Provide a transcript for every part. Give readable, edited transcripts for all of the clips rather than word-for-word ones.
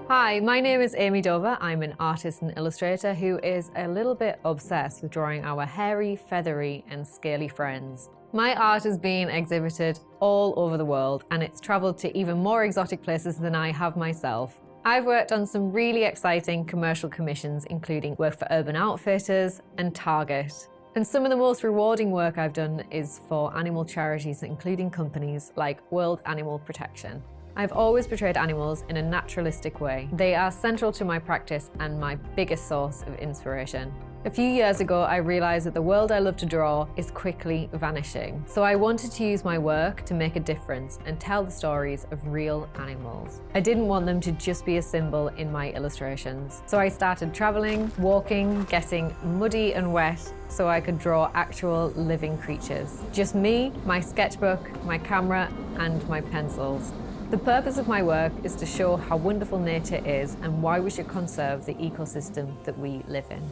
Hi, my name is Amy Dover. I'm an artist and illustrator who is a little bit obsessed with drawing our hairy, feathery, and scaly friends. My art has been exhibited all over the world, and it's traveled to even more exotic places than I have myself. I've worked on some really exciting commercial commissions, including work for Urban Outfitters and Target. And some of the most rewarding work I've done is for animal charities, including companies like World Animal Protection. I've always portrayed animals in a naturalistic way. They are central to my practice and my biggest source of inspiration. A few years ago, I realized that the world I love to draw is quickly vanishing. So I wanted to use my work to make a difference and tell the stories of real animals. I didn't want them to just be a symbol in my illustrations. So I started traveling, walking, getting muddy and wet so I could draw actual living creatures. Just me, my sketchbook, my camera, and my pencils. The purpose of my work is to show how wonderful nature is and why we should conserve the ecosystem that we live in.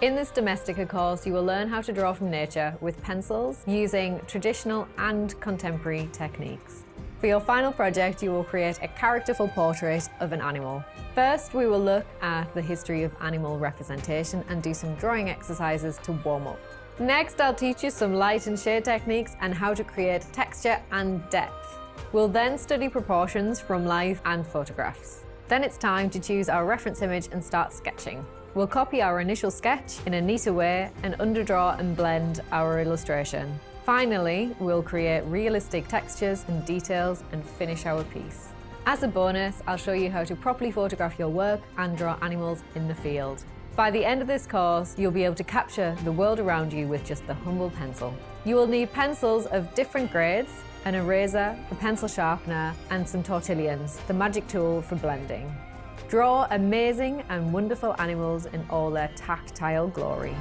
In this Domestika course, you will learn how to draw from nature with pencils using traditional and contemporary techniques. For your final project, you will create a characterful portrait of an animal. First, we will look at the history of animal representation and do some drawing exercises to warm up. Next, I'll teach you some light and shade techniques and how to create texture and depth. We'll then study proportions from life and photographs. Then it's time to choose our reference image and start sketching. We'll copy our initial sketch in a neater way and underdraw and blend our illustration. Finally, we'll create realistic textures and details and finish our piece. As a bonus, I'll show you how to properly photograph your work and draw animals in the field. By the end of this course, you'll be able to capture the world around you with just the humble pencil. You will need pencils of different grades, an eraser, a pencil sharpener, and some tortillons, the magic tool for blending. Draw amazing and wonderful animals in all their tactile glory.